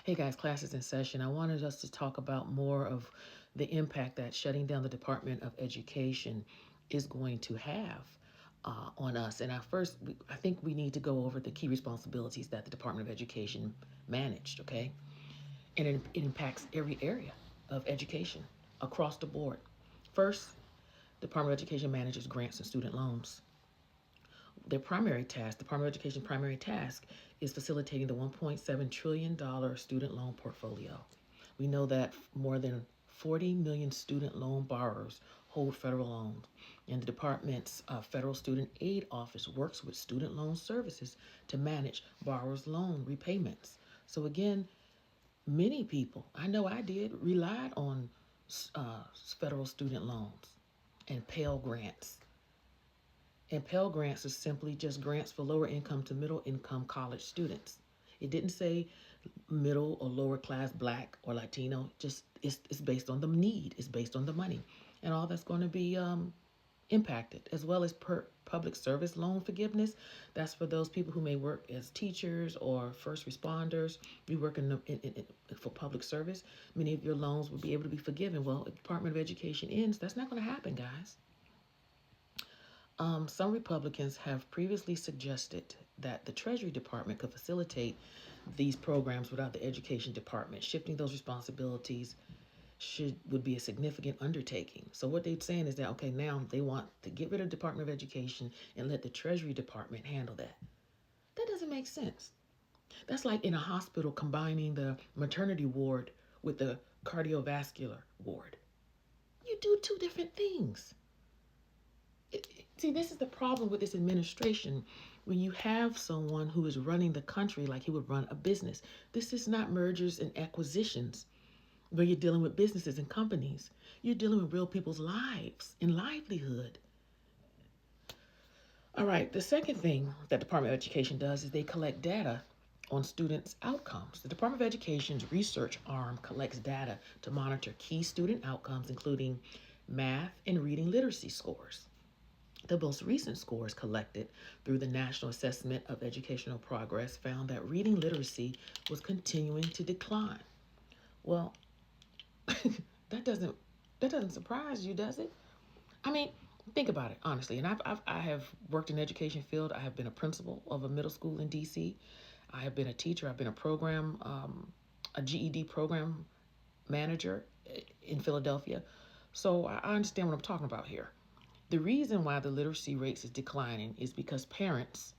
Hey guys, class is in session. I wanted us to talk about more of the impact that shutting down the Department of Education is going to have on us. And I think we need to go over the key responsibilities that the Department of Education managed, okay? And it impacts every area of education across the board. First, Department of Education manages grants and student loans. Their primary task, Department of Education primary task, is facilitating the $1.7 trillion student loan portfolio. We know that more than 40 million student loan borrowers hold federal loans, and the department's Federal Student Aid Office works with student loan services to manage borrowers' loan repayments. So, again, many people, I know I did, relied on federal student loans and Pell Grants. And Pell Grants are simply just grants for lower income to middle income college students. It didn't say middle or lower class black or Latino, just it's based on the need, it's based on the money. And all that's going to be impacted, as well as public service loan forgiveness. That's for those people who may work as teachers or first responders. You work for public service. Many of your loans will be able to be forgiven. Well, if the Department of Education ends, that's not going to happen, guys. Some Republicans have previously suggested that the Treasury Department could facilitate these programs without the Education Department. Shifting those responsibilities would be a significant undertaking. So what they're saying is that okay, now they want to get rid of the Department of Education and let the Treasury Department handle that. That doesn't make sense. That's like in a hospital combining the maternity ward with the cardiovascular ward. You do two different things. See, this is the problem with this administration. When you have someone who is running the country like he would run a business, this is not mergers and acquisitions where you're dealing with businesses and companies. You're dealing with real people's lives and livelihood. All right, the second thing that the Department of Education does is they collect data on students' outcomes. The Department of Education's research arm collects data to monitor key student outcomes, including math and reading literacy scores. The most recent scores collected through the National Assessment of Educational Progress found that reading literacy was continuing to decline. Well, that doesn't that doesn't surprise you, does it? I mean, think about it honestly. And I have worked in the education field. I have been a principal of a middle school in D.C. I have been a teacher. I've been a GED program manager in Philadelphia. So I understand what I'm talking about here. The reason why the literacy rates is declining is because parents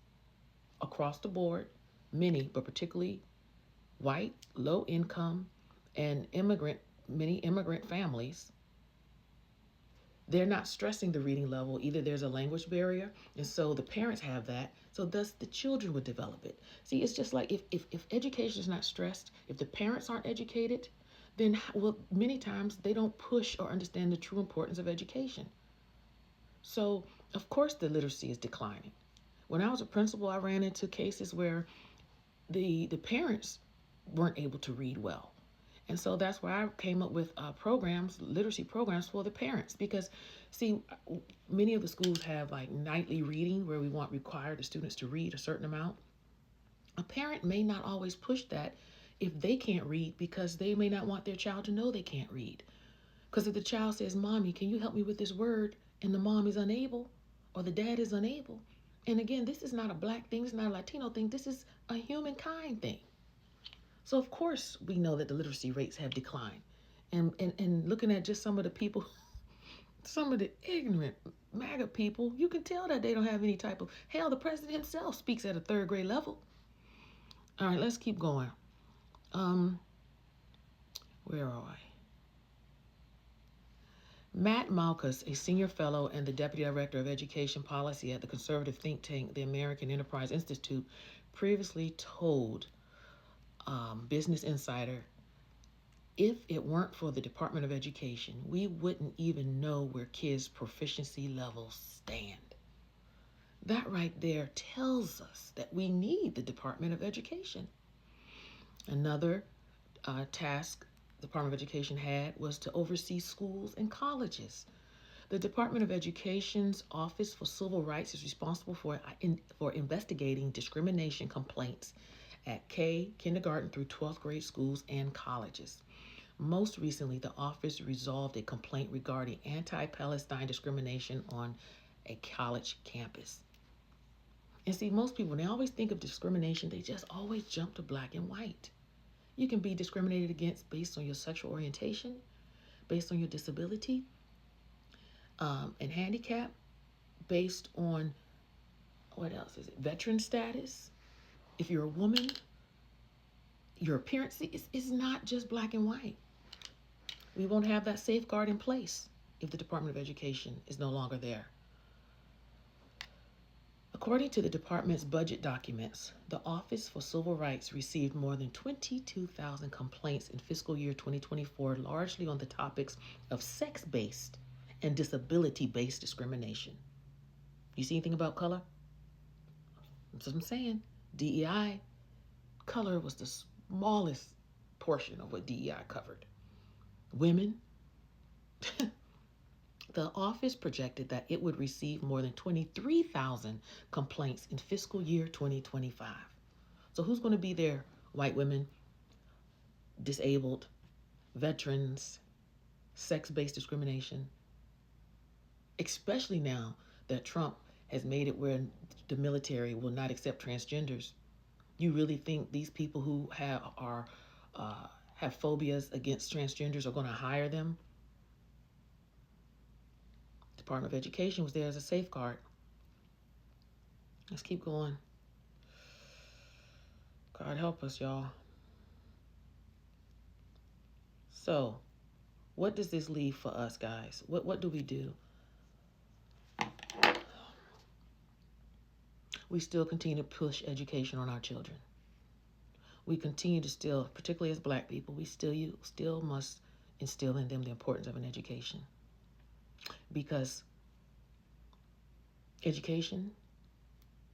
across the board, many, but particularly white, low income, and many immigrant families, they're not stressing the reading level. Either there's a language barrier, and so the parents have that, so thus the children would develop it. See, it's just like if education is not stressed, if the parents aren't educated, then well, many times they don't push or understand the true importance of education. So, of course, the literacy is declining. When I was a principal, I ran into cases where the parents weren't able to read well. And so that's why I came up with literacy programs for the parents. Because, see, many of the schools have like nightly reading where we want require the students to read a certain amount. A parent may not always push that if they can't read because they may not want their child to know they can't read. Because if the child says, Mommy, can you help me with this word? And the mom is unable or the dad is unable. And again, this is not a black thing, it's not a Latino thing, this is a humankind thing. So, of course, we know that the literacy rates have declined. And looking at just some of the people, some of the ignorant MAGA people, you can tell that they don't have any type of, hell, the president himself speaks at a third grade level. All right, let's keep going. Um, where are I? Matt Malkus, a senior fellow and the deputy director of education policy at the conservative think tank, the American Enterprise Institute, previously told Business Insider, if it weren't for the Department of Education, we wouldn't even know where kids' proficiency levels stand. That right there tells us that we need the Department of Education. Another task the Department of Education had was to oversee schools and colleges. The Department of Education's Office for Civil Rights is responsible for investigating discrimination complaints at kindergarten through 12th grade schools and colleges. Most recently, the office resolved a complaint regarding anti-Palestine discrimination on a college campus. And see, most people, when they always think of discrimination, they just always jump to black and white. You can be discriminated against based on your sexual orientation, based on your disability and handicap, based on what else is it? Veteran status. If you're a woman, your appearance is not just black and white. We won't have that safeguard in place if the Department of Education is no longer there. According to the department's budget documents, the Office for Civil Rights received more than 22,000 complaints in fiscal year 2024, largely on the topics of sex-based and disability-based discrimination. You see anything about color? That's what I'm saying. DEI, color was the smallest portion of what DEI covered. Women, the office projected that it would receive more than 23,000 complaints in fiscal year 2025. So who's going to be there? White women, disabled, veterans, sex-based discrimination, especially now that Trump has made it where the military will not accept transgenders. You really think these people who have phobias against transgenders are going to hire them? Department of Education was there as a safeguard. Let's keep going. God help us, y'all. So, what does this leave for us, guys? What do we do? We still continue to push education on our children. We continue to still, particularly as black people, we still must instill in them the importance of an education. Because education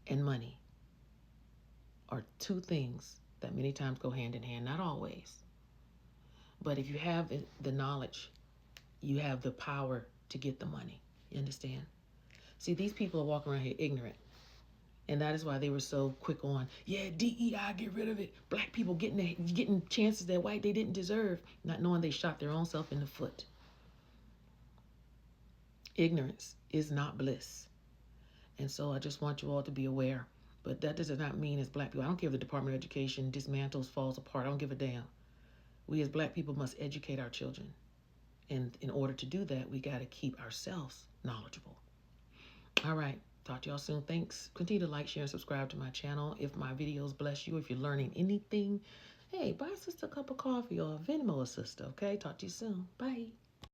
and money are two things that many times go hand in hand, not always. But if you have the knowledge, you have the power to get the money. You understand? See, these people are walking around here ignorant. And that is why they were so quick on, yeah, DEI, get rid of it. Black people getting chances that white they didn't deserve, not knowing they shot their own self in the foot. Ignorance is not bliss. And so I just want you all to be aware. But that does not mean as black people, I don't care if the Department of Education dismantles, falls apart. I don't give a damn. We as black people must educate our children. And in order to do that, we got to keep ourselves knowledgeable. All right. Talk to y'all soon. Thanks. Continue to like, share, and subscribe to my channel. If my videos bless you, if you're learning anything, hey, buy a sister a cup of coffee or a Venmo a sister, okay? Talk to you soon. Bye.